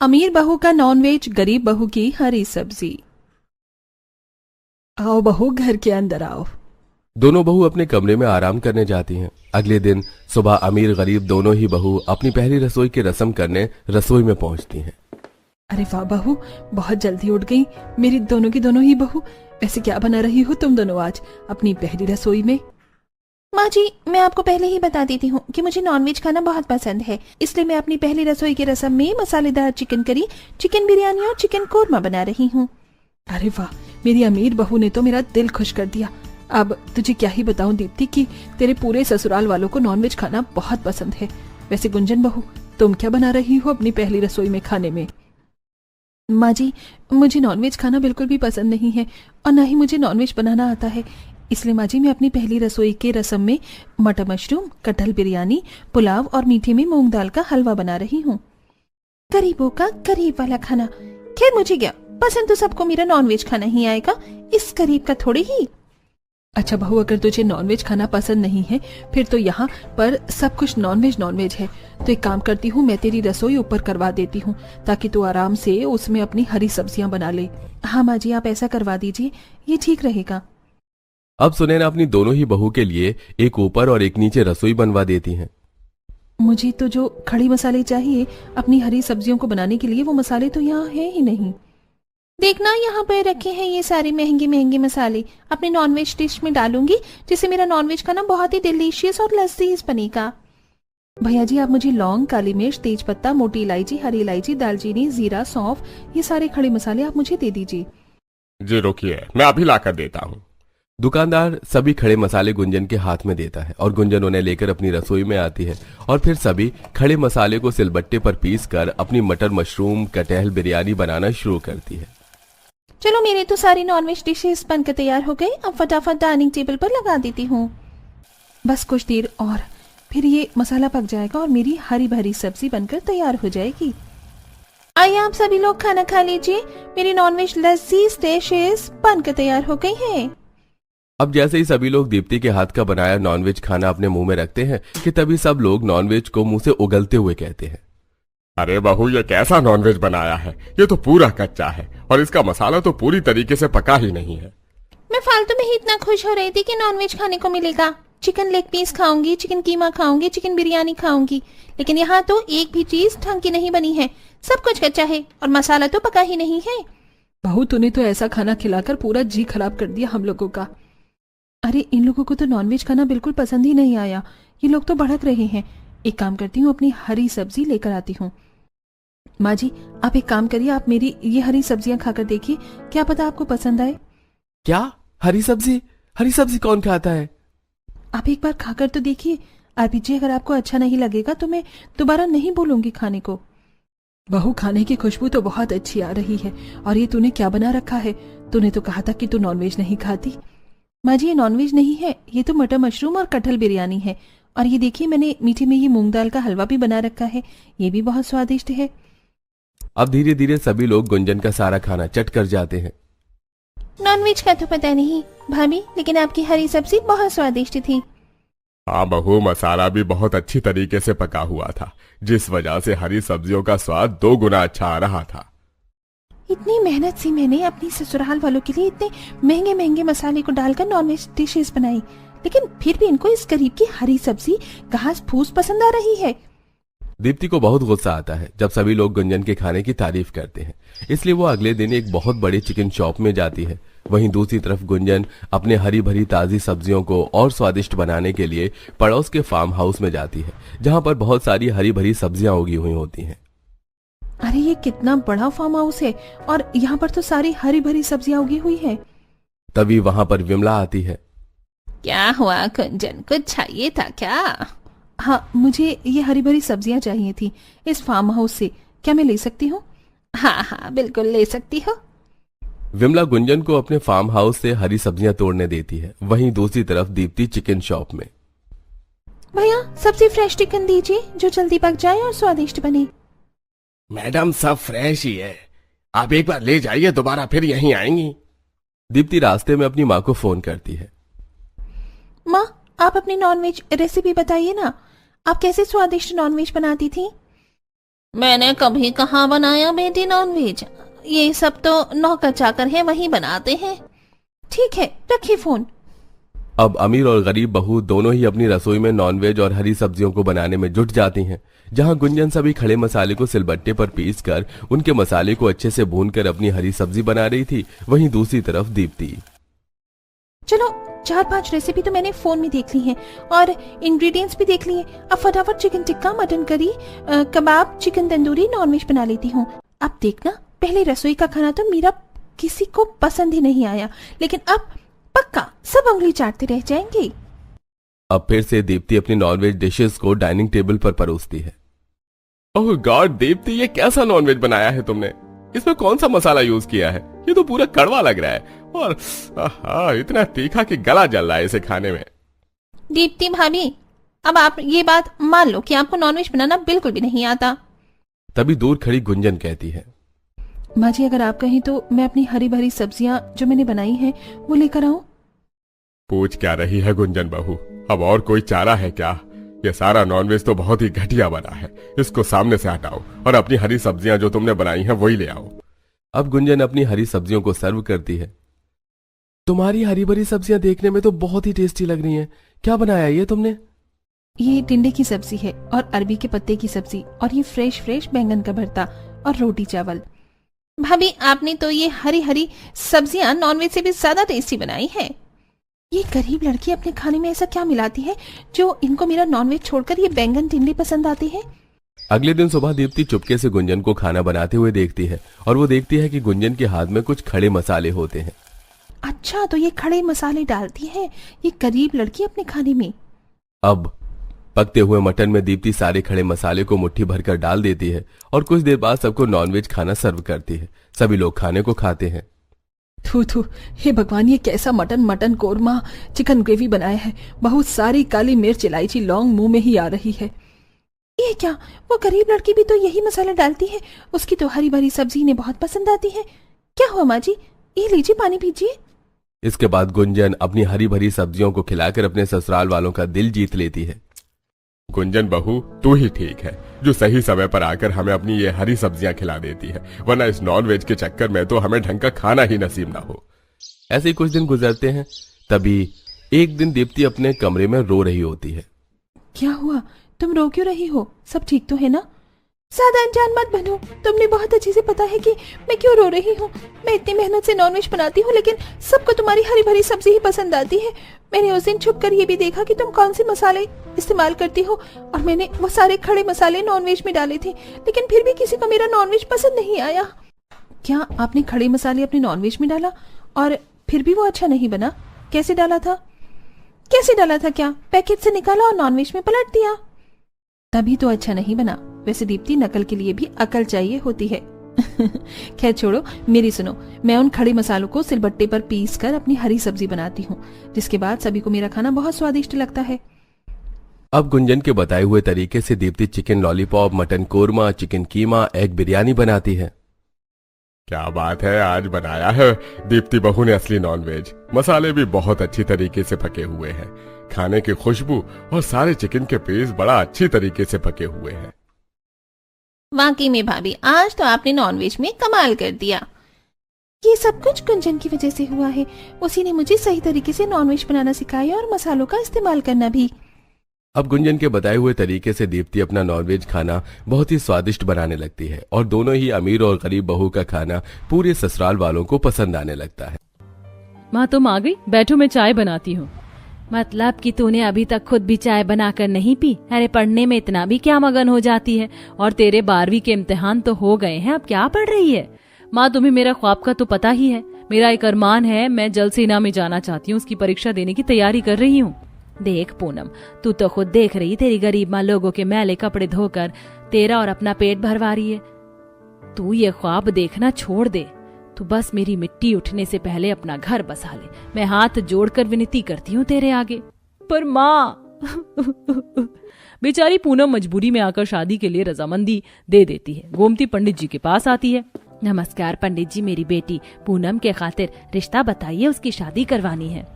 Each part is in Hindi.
अमीर बहू का नॉनवेज, गरीब बहू की हरी सब्जी। आओ बहू, घर के अंदर आओ। दोनों बहू अपने कमरे में आराम करने जाती हैं। अगले दिन सुबह अमीर गरीब दोनों ही बहू अपनी पहली रसोई की रस्म करने रसोई में पहुंचती हैं। अरे वाह बहू, बहुत जल्दी उठ गई मेरी दोनों की दोनों ही बहू। वैसे क्या बना रही हो तुम दोनों आज अपनी पहली रसोई में? माँ जी, मैं आपको पहले ही बता देती हूँ कि मुझे नॉनवेज खाना बहुत पसंद है, इसलिए मैं अपनी पहली रसोई की रस्म में मसालेदार चिकन करी, चिकन बिरयानी और चिकन कोरमा बना रही हूँ। अरे वाह, मेरी अमीर बहू ने तो मेरा दिल खुश कर दिया। अब तुझे क्या ही बताऊं दीप्ति कि तेरे पूरे ससुराल वालों को नॉनवेज खाना बहुत पसंद है। वैसे गुंजन बहू, तुम क्या बना रही हो अपनी पहली रसोई में खाने में? माँ जी, मुझे नॉनवेज खाना बिल्कुल भी पसंद नहीं है और ना ही मुझे नॉनवेज बनाना आता है, इसलिए माँ जी मैं अपनी पहली रसोई के रस्म में मटर मशरूम, कटहल बिरयानी, पुलाव और मीठे में मूंग दाल का हलवा बना रही हूँ। गरीबों का गरीब वाला खाना। खैर मुझे क्या पसंद, तो सबको मेरा नॉनवेज खाना ही आएगा, इस गरीब का थोड़ी ही। अच्छा बहू, अगर तुझे नॉनवेज खाना पसंद नहीं है फिर तो यहाँ पर सब कुछ नॉनवेज नॉनवेज है। तो एक काम करती हूँ, मैं तेरी रसोई ऊपर करवा देती हूँ ताकि तू आराम से उसमें अपनी हरी सब्जियां बना ले। हाँ माँ जी, आप ऐसा करवा दीजिए, ये ठीक रहेगा। अब सुनैना अपनी दोनों ही बहू के लिए एक ऊपर और एक नीचे रसोई बनवा देती हैं। मुझे तो जो खड़ी मसाले चाहिए अपनी हरी सब्जियों को बनाने के लिए, वो मसाले तो यहाँ है ही नहीं। देखना, यहाँ पर रखे हैं ये सारे महंगे महंगे मसाले, अपने नॉनवेज डिश में डालूंगी जिससे मेरा नॉनवेज खाना बहुत ही डिलीशियस और लजीज बनेगा। भैया जी, आप मुझे लौंग, काली मिर्च, तेज पत्ता, मोटी इलायची, हरी इलायची, दालचीनी, जीरा, सौंफ, ये सारे खड़े मसाले आप मुझे दे दीजिए। जी रुकिए, मैं अभी लाकर देता हूँ। दुकानदार सभी खड़े मसाले गुंजन के हाथ में देता है और गुंजन उन्हें लेकर अपनी रसोई में आती है और फिर सभी खड़े मसाले को सिलबट्टे पर पीस कर अपनी मटर मशरूम कटहल बिरयानी बनाना शुरू करती है। चलो, मेरे तो सारी नॉनवेज डिशेस बनकर तैयार हो गई, अब फटाफट डाइनिंग टेबल पर लगा देती हूँ। बस कुछ देर और, फिर ये मसाला पक जाएगा और मेरी हरी भरी सब्जी बनकर तैयार हो जाएगी। आइए आप सभी लोग खाना खा लीजिए, मेरी नॉनवेज लजीज डिशेस बनकर तैयार हो गई हैं। अब जैसे ही सभी लोग दीप्ति के हाथ का बनाया नॉनवेज खाना अपने मुंह में रखते हैं कि तभी सब लोग नॉनवेज को मुंह से उगलते हुए कहते हैं, अरे बहू, ये कैसा नॉनवेज बनाया है, ये तो पूरा कच्चा है और इसका मसाला तो पूरी तरीके से पका ही नहीं है। मैं फालतू में ही इतना खुश हो रही थी कि नॉनवेज खाने को मिलेगा। चिकन लेग पीस खाऊंगी, चिकन कीमा खाऊंगी, चिकन बिरयानी खाऊंगी, लेकिन यहाँ तो एक भी चीज ढंग की नहीं बनी है, सब कुछ कच्चा है और मसाला तो पका ही नहीं है। बहू, तूने तो ऐसा खाना खिलाकर पूरा जी खराब कर दिया हम लोगों का। अरे इन लोगों को तो नॉनवेज खाना बिल्कुल पसंद ही नहीं आया, ये लोग तो भड़क रहे हैं। एक काम करती हूँ, अपनी हरी सब्जी लेकर आती हूँ। माँ जी, आप एक काम करिए, आप मेरी ये हरी सब्जियां खाकर देखिए, क्या पता आपको पसंद आए। क्या हरी सब्जी? हरी सब्जी कौन खाता है? आप एक बार खाकर तो देखिए। आरपीजी, अगर आपको अच्छा नहीं लगेगा तो मैं दोबारा नहीं बोलूंगी खाने को। बहू, खाने की खुशबू तो बहुत अच्छी आ रही है। और ये तूने क्या बना रखा है? तूने तो कहा था कि तू नॉनवेज नहीं खाती। माँ जी, ये नॉनवेज नहीं है, ये तो मटर मशरूम और कटहल बिरयानी है। और ये देखिए, मैंने मीठे में ये मूंग दाल का हलवा भी बना रखा है, ये भी बहुत स्वादिष्ट है। अब धीरे धीरे सभी लोग गुंजन का सारा खाना चट कर जाते हैं। नॉनवेज का तो पता नहीं भाभी, लेकिन आपकी हरी सब्जी बहुत स्वादिष्ट थी। हाँ बहू, मसाला भी बहुत अच्छी तरीके से पका हुआ था, जिस वजह से हरी सब्जियों का स्वाद 2 गुना अच्छा आ रहा था। इतनी मेहनत से मैंने अपनी ससुराल वालों के लिए इतने महंगे महंगे मसाले को डालकर नॉनवेज डिशेस बनाई, लेकिन फिर भी इनको इस गरीब की हरी सब्जी घास फूस पसंद आ रही है। दीप्ति को बहुत गुस्सा आता है जब सभी लोग गुंजन के खाने की तारीफ करते हैं, इसलिए वो अगले दिन एक बहुत बड़े चिकन शॉप में जाती है। वहीं दूसरी तरफ गुंजन अपने हरी भरी ताजी सब्जियों को और स्वादिष्ट बनाने के लिए पड़ोस के फार्म हाउस में जाती है, जहां पर बहुत सारी हरी भरी सब्जियां उगी हुई होती हैं। अरे ये कितना बड़ा फार्म हाउस है और यहाँ पर तो सारी हरी भरी सब्जियां उगी हुई है। तभी वहां पर विमला आती है। क्या हुआ गुंजन, कुछ चाहिए था क्या? हाँ, मुझे ये हरी भरी सब्जियां चाहिए थी इस फार्म हाउस से, क्या मैं ले सकती हूँ? हाँ हाँ, बिल्कुल ले सकती हो। विमला गुंजन को अपने फार्म हाउस से हरी सब्जियां तोड़ने देती है। वहीं दूसरी तरफ दीप्ति चिकन शॉप में। भैया, सब्जी फ्रेश चिकन दीजिए जो जल्दी पक जाए और स्वादिष्ट बने। मैडम, सब फ्रेश ही है, आप एक बार ले जाइए, दोबारा फिर यहीं आएंगी। दीप्ति रास्ते में अपनी माँ को फोन करती है। माँ, आप अपनी नॉनवेज रेसिपी बताइए ना, आप कैसे स्वादिष्ट नॉनवेज बनाती थी? मैंने कभी कहाँ बनाया बेटी नॉनवेज, ये सब तो नौकर चाकर है वही बनाते हैं। ठीक है, रखिए फोन। अब अमीर और गरीब बहू दोनों ही अपनी रसोई में नॉनवेज और हरी सब्जियों को बनाने में जुट जाती हैं। जहां गुंजन सभी खड़े मसाले को सिलबट्टे पर पीसकर उनके मसाले को अच्छे से भूनकर अपनी हरी सब्जी बना रही थी, वहीं दूसरी तरफ दीप्ति। चलो 4-5 रेसिपी तो मैंने फोन में देख ली हैं और इंग्रेडिएंट्स भी देख लिए। अब फटाफट चिकन टिक्का, मटन करी, कबाब, चिकन तंदूरी, नॉनवेज बना लेती हूँ। अब देखना, पहले रसोई का खाना तो मेरा किसी को पसंद ही नहीं आया, लेकिन अब पक्का सब उंगली चाटते रह जाएंगे। अब फिर से दीप्ति अपनी नॉनवेज डिशेस को डाइनिंग टेबल पर परोसती है। ओह गॉड दीप्ति, ये कैसा नॉनवेज बनाया है तुमने? इसमें कौन सा मसाला यूज किया है? ये तो पूरा कड़वा लग रहा है और इतना तीखा कि गला जल रहा है इसे खाने में। दीप्ति भाभी, अब आप ये बात मान लो कि आपको नॉनवेज बनाना बिल्कुल भी नहीं आता। तभी दूर खड़ी गुंजन कहती है, माँ जी अगर आप कहें तो मैं अपनी हरी भरी सब्जियां जो मैंने बनाई हैं वो लेकर आऊं। पूछ क्या रही है गुंजन बहू, अब और कोई चारा है क्या? ये सारा नॉनवेज तो बहुत ही घटिया बना है, इसको सामने से हटाओ और अपनी हरी सब्जियां जो तुमने बनाई हैं वही ले आओ। अब गुंजन अपनी हरी सब्जियों को सर्व करती है। तुम्हारी हरी भरी सब्जियां देखने में तो बहुत ही टेस्टी लग रही हैं। क्या बनाया ये तुमने? ये टिंडे की सब्जी है और अरबी के पत्ते की सब्जी और ये फ्रेश बैंगन का भरता और रोटी चावल। भाभी आपने तो ये हरी हरी सब्जियां नॉनवेज से भी ज्यादा टेस्टी बनाई है। ये गरीब लड़की अपने खाने में ऐसा क्या मिलाती है जो इनको मेरा नॉनवेज छोड़कर ये बैंगन टिंडे पसंद आते हैं। अगले दिन सुबह दीप्ति चुपके से गुंजन को खाना बनाते हुए देखती है और वो देखती है कि गुंजन के हाथ में कुछ खड़े मसाले होते हैं। अच्छा, तो ये खड़े मसाले डालती है ये गरीब लड़की अपने खाने में। अब पकते हुए मटन में दीप्ति सारे खड़े मसाले को मुट्ठी भरकर डाल देती है और कुछ देर बाद सबको नॉनवेज खाना सर्व करती है। सभी लोग खाने को खाते हैं। थू, हे भगवान, ये कैसा मटन कोरमा चिकन ग्रेवी बनाया है। बहुत सारी काली मिर्च, इलायची, लौंग मुंह में ही आ रही है। ये क्या, वो गरीब लड़की भी तो यही मसाला डालती है। उसकी तो हरी भरी सब्जी इन्हें बहुत पसंद आती है। क्या हुआ माँ जी, ये लीजिए पानी पीजिए। इसके बाद गुंजन अपनी हरी भरी सब्जियों को खिलाकर अपने ससुराल वालों का दिल जीत लेती है। गुंजन बहू, तू ही ठीक है जो सही समय पर आकर हमें अपनी ये हरी सब्जियां खिला देती है, वरना इस नॉनवेज के चक्कर में तो हमें ढंग का खाना ही नसीब ना हो। ऐसे ही कुछ दिन गुजरते हैं। तभी एक दिन दीप्ति अपने कमरे में रो रही होती है। क्या हुआ, तुम रो क्यों रही हो? सब ठीक तो है ना? ज्यादा अनजान मत बनो, तुमने बहुत अच्छे से पता है कि मैं क्यों रो रही हूँ। मैं इतनी मेहनत से नॉनवेज बनाती हूँ लेकिन सबको तुम्हारी हरी भरी सब्जी ही पसंद आती है। मैंने उस दिन छुप कर ये भी देखा कि तुम कौन से मसाले इस्तेमाल करती हो और मैंने वो सारे खड़े मसाले नॉनवेज में डाले थे, लेकिन फिर भी किसी को मेरा नॉनवेज पसंद नहीं आया। क्या आपने खड़े मसाले अपने नॉनवेज में डाला और फिर भी वो अच्छा नहीं बना? कैसे डाला था? क्या पैकेट से निकाला और नॉनवेज में पलट दिया? तभी तो अच्छा नहीं बना। वैसे दीप्ति, नकल के लिए भी अकल चाहिए होती है। खैर छोड़ो, मेरी सुनो। मैं उन खड़े मसालों को सिलबट्टे पर पीस कर अपनी हरी सब्जी बनाती हूँ, जिसके बाद सभी को मेरा खाना बहुत स्वादिष्ट लगता है। अब गुंजन के बताए हुए तरीके से Deepti chicken lollipop, mutton korma, chicken keema, egg biryani बनाती है। क्या बात है, आज बनाया है दीप्ति बहू ने असली नॉनवेज। मसाले भी बहुत अच्छी तरीके से पके हुए हैं, खाने की खुशबू और सारे चिकन के पीस बड़ा अच्छी तरीके से पके हुए हैं। वाकई में भाभी, आज तो आपने नॉनवेज में कमाल कर दिया। ये सब कुछ गुंजन की वजह से हुआ है। उसी ने मुझे सही तरीके से नॉनवेज बनाना सिखाया और मसालों का इस्तेमाल करना भी। अब गुंजन के बताए हुए तरीके से दीप्ति अपना नॉनवेज खाना बहुत ही स्वादिष्ट बनाने लगती है और दोनों ही अमीर और गरीब बहू का खाना पूरे ससुराल वालों को पसंद आने लगता है। माँ तुम आ गई, बैठो मैं चाय बनाती हूँ। मतलब कि तूने अभी तक खुद भी चाय बनाकर नहीं पी? अरे पढ़ने में इतना भी क्या मगन हो जाती है? और तेरे 12वीं के इम्तिहान तो हो गए हैं, अब क्या पढ़ रही है? माँ तुम्हें मेरा ख्वाब का तो पता ही है। मेरा एक अरमान है, मैं जल सेना में जाना चाहती हूँ, उसकी परीक्षा देने की तैयारी कर रही हूँ। देख पूनम, तू तो खुद देख रही, तेरी गरीब माँ लोगों के मैले कपड़े धोकर तेरा और अपना पेट भरवा रही है। तू ये ख्वाब देखना छोड़ दे। तू बस मेरी मिट्टी उठने से पहले अपना घर बसा ले। मैं हाथ जोड़कर विनती करती हूँ तेरे आगे। पर माँ बेचारी पूनम मजबूरी में आकर शादी के लिए रजामंदी दे देती है। गोमती पंडित जी के पास आती है। नमस्कार पंडित जी, मेरी बेटी पूनम के खातिर रिश्ता बताइए, उसकी शादी करवानी है।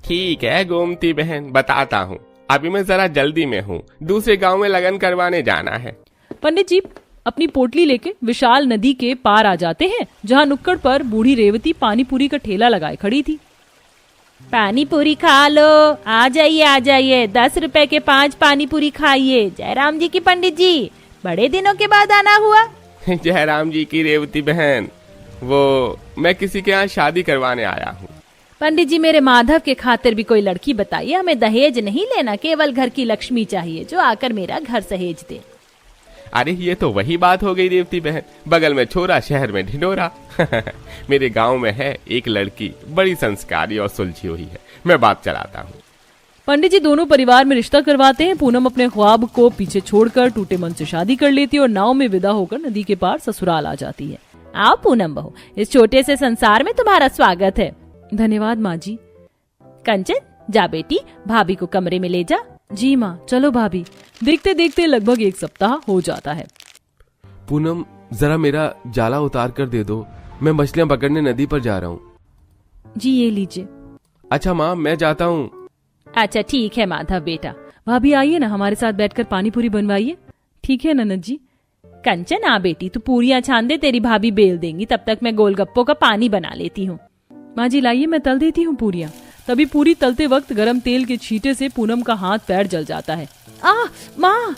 ठीक है गोमती बहन, बताता हूँ। अभी मैं जरा जल्दी में हूँ, दूसरे गांव में लगन करवाने जाना है। पंडित जी अपनी पोटली लेके विशाल नदी के पार आ जाते हैं, जहाँ नुक्कड़ पर बूढ़ी रेवती पानी पूरी का ठेला लगाए खड़ी थी। पानी पूरी खा लो, आ जाइए 10 रुपए के 5 पानी पूरी खाइए। जयराम जी की पंडित जी, बड़े दिनों के बाद आना हुआ। जयराम जी की रेवती बहन, वो मैं किसी के यहाँ शादी करवाने आया हूँ। पंडित जी, मेरे माधव के खातिर भी कोई लड़की बताइए। हमें दहेज नहीं लेना, केवल घर की लक्ष्मी चाहिए जो आकर मेरा घर सहेज दे। अरे ये तो वही बात हो गई रेवती बहन, बगल में छोरा शहर में ढिंडोरा। मेरे गांव में है एक लड़की, बड़ी संस्कारी और सुलझी हुई है, मैं बात चलाता हूँ। पंडित जी दोनों परिवार में रिश्ता करवाते हैं। पूनम अपने ख्वाब को पीछे छोड़कर टूटे मन से शादी कर लेती है और नाव में विदा होकर नदी के पार ससुराल आ जाती है। आओ पूनम बहू, इस छोटे से संसार में तुम्हारा स्वागत है। धन्यवाद माँ जी। कंचन, जा बेटी, भाभी को कमरे में ले जा। जी माँ, चलो भाभी। देखते देखते लगभग 1 सप्ताह हो जाता है। पूनम, जरा मेरा जाला उतार कर दे दो, मैं मछलियां पकड़ने नदी पर जा रहा हूँ। जी ये लीजिए। अच्छा माँ, मैं जाता हूँ। अच्छा ठीक है माधव बेटा। भाभी आइए ना, हमारे साथ बैठकर पानी पूरी बनवाइए। ठीक है ननद जी। कंचन आ बेटी, तू पूरियां छान दे, तेरी भाभी बेल देंगी, तब तक मैं गोलगप्पों का पानी बना लेती हूँ। माँ जी लाइए, मैं तल देती हूँ पूरियां। तभी पूरी तलते वक्त गरम तेल के छींटे से पूनम का हाथ पैर जल जाता है। माँ!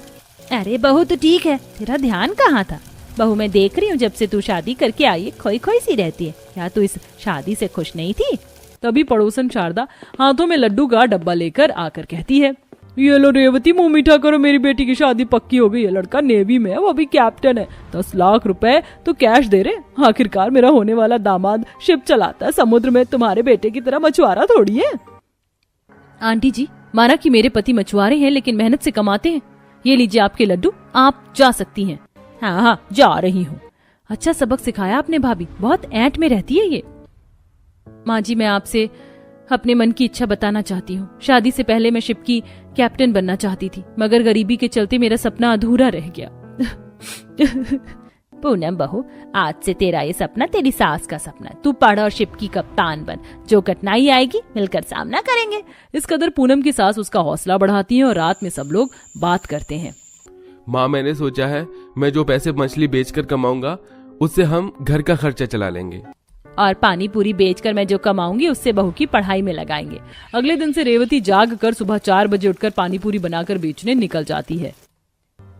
अरे बहू तो ठीक है, तेरा ध्यान कहाँ था? बहू मैं देख रही हूँ जब से तू शादी करके आई है, खोई खोई सी रहती है। क्या तू इस शादी से खुश नहीं थी? तभी पड़ोसन शारदा हाथों में लड्डू का डब्बा लेकर आकर कहती है, ये लो रेवती, मुंह मीठा करो, मेरी बेटी की शादी पक्की हो गई है। लड़का नेवी में है, वो भी कैप्टन है। 10 लाख रुपए तो कैश दे रहे। आखिरकार मेरा होने वाला दामाद शिप चलाता है, समुद्र में तुम्हारे बेटे की तरह मछुआरा थोड़ी है। आंटी जी, माना कि मेरे पति मछुआरे हैं लेकिन मेहनत से कमाते हैं। ये लीजिए आपके लड्डू, आप जा सकती हैं। हाँ, जा रही हूँ। अच्छा सबक सिखाया आपने भाभी, बहुत ऐंठ में रहती है ये। माँ जी, मैं आपसे अपने मन की इच्छा बताना चाहती हूँ। शादी से पहले मैं शिप की कैप्टन बनना चाहती थी, मगर गरीबी के चलते मेरा सपना अधूरा रह गया। पूनम बहू, आज से तेरा ये सपना तेरी सास का सपना। तू पढ़ और शिप की कप्तान बन, जो कठिनाई आएगी मिलकर सामना करेंगे। इस कदर पूनम की सास उसका हौसला बढ़ाती है और रात में सब लोग बात करते हैं। माँ, मैंने सोचा है मैं जो पैसे मछली बेचकर कमाऊंगा उससे हम घर का खर्चा चला लेंगे, और पानी पूरी बेचकर मैं जो कमाऊंगी उससे बहू की पढ़ाई में लगाएंगे। अगले दिन से रेवती जाग कर सुबह 4 बजे उठकर पानी पूरी बनाकर बेचने निकल जाती है।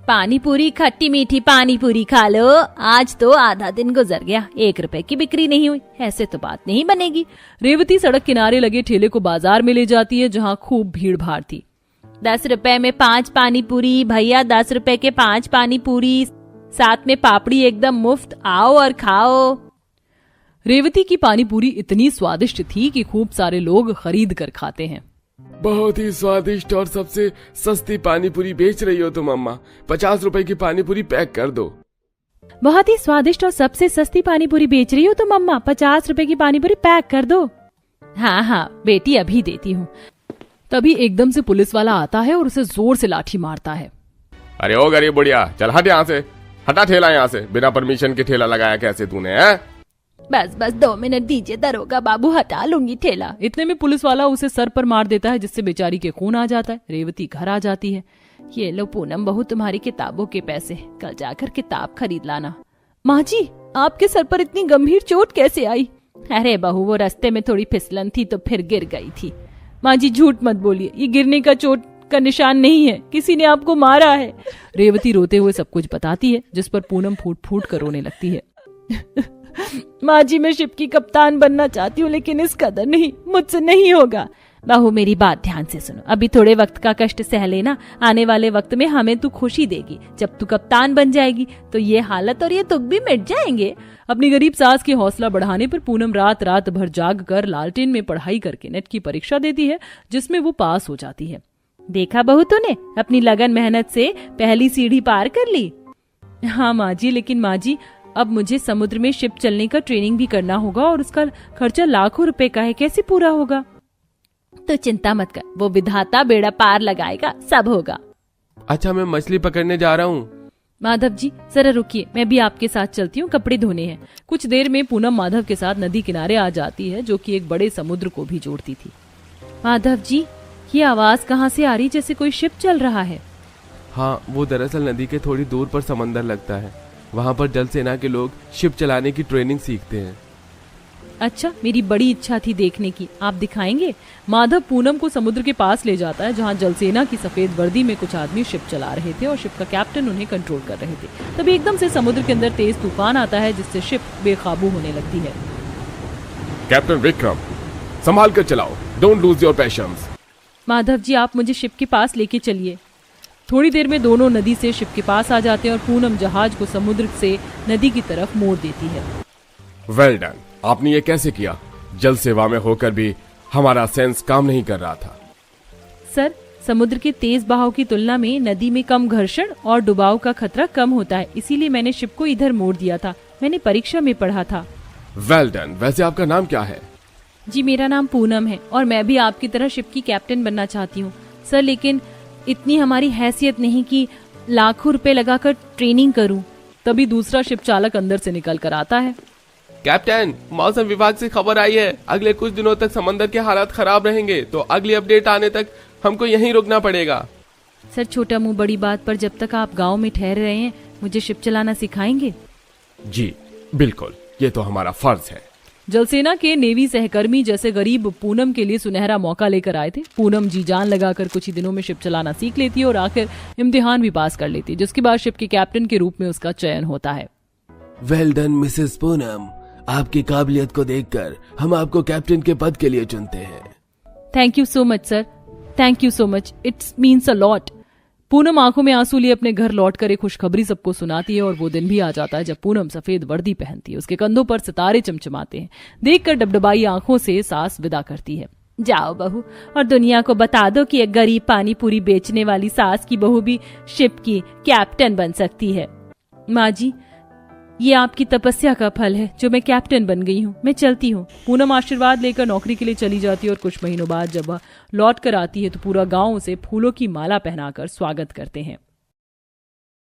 पानी पूरी, खट्टी मीठी पानी पूरी खा लो। आज तो आधा दिन गुजर गया, 1 रुपए की बिक्री नहीं हुई। ऐसे तो बात नहीं बनेगी। रेवती सड़क किनारे लगे ठेले को बाजार में ले जाती है, जहाँ खूब भीड़ भाड़ थी। 10 रुपए में 5 पानी पूरी भैया, 10 रुपए के 5 पानी पूरी, साथ में पापड़ी एकदम मुफ्त, आओ और खाओ। रेवती की पानी पूरी इतनी स्वादिष्ट थी कि खूब सारे लोग खरीद कर खाते हैं। बहुत ही स्वादिष्ट और सबसे सस्ती पानी पूरी बेच रही हो तुम अम्मा। 50 रुपए की पानी पूरी पैक कर दो। बहुत ही स्वादिष्ट और सबसे सस्ती पानी पूरी बेच रही हो तुम अम्मा, 50 रुपए की पानी पूरी पैक कर दो। हाँ बेटी, अभी देती हूँ। तभी एकदम से पुलिस वाला आता है और उसे जोर से लाठी मारता है। अरे ओ गरीब बुढ़िया, चल हट यहाँ से, हटा ठेला यहाँ से। बिना परमिशन के ठेला लगाया कैसे तूने? है बस 2 मिनट दीजिए दरोगा बाबू, हटा लूंगी ठेला। इतने में पुलिस वाला उसे सर पर मार देता है, जिससे बेचारी के खून आ जाता है। रेवती घर आ जाती है। ये लो पूनम बहू, तुम्हारी किताबों के पैसे, कल जाकर किताब खरीद लाना। माँ जी, आपके सर पर इतनी गंभीर चोट कैसे आई? अरे बहू, वो रास्ते में थोड़ी फिसलन थी तो फिर गिर गई थी। माँ जी झूठ मत बोलिए, ये गिरने का चोट का निशान नहीं है, किसी ने आपको मारा है। रेवती रोते हुए सब कुछ बताती है, जिस पर पूनम फूट फूट कर रोने लगती है। माँ जी, मैं शिप की कप्तान बनना चाहती हूँ, लेकिन इस कदर नहीं, मुझसे नहीं होगा। बहू मेरी बात ध्यान से सुनो, अभी थोड़े वक्त का कष्ट सह लेना, आने वाले वक्त में हमें तू खुशी देगी। जब तू कप्तान बन जाएगी तो ये हालत और ये दुख भी मिट जाएंगे। अपनी गरीब सास की हौसला बढ़ाने पर पूनम रात भर जाग कर लालटेन में पढ़ाई करके नेट की परीक्षा देती है, जिसमें वो पास हो जाती है। देखा बहू, तूने अपनी लगन मेहनत से पहली सीढ़ी पार कर ली। हाँ माँ जी, लेकिन माँ जी अब मुझे समुद्र में शिप चलने का ट्रेनिंग भी करना होगा और उसका खर्चा लाखों रुपए का है, कैसे पूरा होगा? तो चिंता मत कर, वो विधाता बेड़ा पार लगाएगा, सब होगा। अच्छा, मैं मछली पकड़ने जा रहा हूँ। माधव जी जरा रुकिए, मैं भी आपके साथ चलती हूँ, कपड़े धोने हैं। कुछ देर में पूनम माधव के साथ नदी किनारे आ जाती है, जो कि एक बड़े समुद्र को भी जोड़ती थी। माधव जी, ये आवाज कहाँ से आ रही, जैसे कोई शिप चल रहा है? हाँ, वो दरअसल नदी के थोड़ी दूर पर समंदर लगता है। वहाँ पर जल सेना के लोग शिप चलाने की ट्रेनिंग सीखते हैं। अच्छा, मेरी बड़ी इच्छा थी देखने की, आप दिखाएंगे? माधव पूनम को समुद्र के पास ले जाता है जहाँ जल सेना की सफेद वर्दी में कुछ आदमी शिप चला रहे थे और शिप का कैप्टन उन्हें कंट्रोल कर रहे थे। तभी एकदम से समुद्र के अंदर तेज तूफान आता है जिससे शिप बेकाबू होने लगती है। कैप्टन विक्रम, संभाल कर चलाओ, don't lose your patience. Madhav ji, आप मुझे शिप के पास लेके चलिए। थोड़ी देर में दोनों नदी से शिप के पास आ जाते हैं और पूनम जहाज को समुद्र से नदी की तरफ मोड़ देती है। वेल डन, आपने ये कैसे किया? जल सेवा में होकर भी हमारा सेंस काम नहीं कर रहा था। सर, समुद्र के तेज बहाव की तुलना में नदी में कम घर्षण और डुबाव का खतरा कम होता है, इसीलिए मैंने शिप को इधर मोड़ दिया था। मैंने परीक्षा में पढ़ा था। Well done. वैसे आपका नाम क्या है? जी, मेरा नाम पूनम है और मैं भी आपकी तरह शिप की कैप्टन बनना चाहती हूँ सर, लेकिन इतनी हमारी हैसियत नहीं कि लाखों रुपए लगाकर ट्रेनिंग करूँ। तभी दूसरा शिप चालक अंदर से निकल कर आता है। कैप्टन, मौसम विभाग से खबर आई है, अगले कुछ दिनों तक समंदर के हालात खराब रहेंगे, तो अगली अपडेट आने तक हमको यहीं रुकना पड़ेगा। सर, छोटा मुंह बड़ी बात पर जब तक आप गांव में ठहर रहे हैं मुझे शिप चलाना सिखाएंगे? जी बिल्कुल, ये तो हमारा फर्ज है। जलसेना के नेवी सहकर्मी जैसे गरीब पूनम के लिए सुनहरा मौका लेकर आए थे। पूनम जी जान लगाकर कुछ ही दिनों में शिप चलाना सीख लेती है और आखिर इम्तिहान भी पास कर लेती है, जिसके बाद शिप के कैप्टन के रूप में उसका चयन होता है। वेल डन मिसेस पूनम, आपकी काबिलियत को देखकर हम आपको कैप्टन के पद के लिए चुनते हैं। Thank you so much sir, thank you so much, it's means a lot. Poonam आंखों में आंसू लिए अपने घर लौटकर एक खुशखबरी सबको सुनाती है और वो दिन भी आ जाता है जब पूनम सफेद वर्दी पहनती है। उसके कंधों पर सितारे चमचमाते हैं। देखकर डबडबाई आंखों से सांस विदा करती है। जाओ बहू, और दुनिया को बता दो कि एक गरीब पानी पूरी बेचने वाली सास की बहू भी शिप की कैप्टन बन सकती है। माँ जी, ये आपकी तपस्या का फल है जो मैं कैप्टन बन गई हूँ। मैं चलती हूँ। पूनम आशीर्वाद लेकर नौकरी के लिए चली जाती है और कुछ महीनों बाद जब वह लौट कर आती है तो पूरा गांव उसे फूलों की माला पहनाकर स्वागत करते हैं।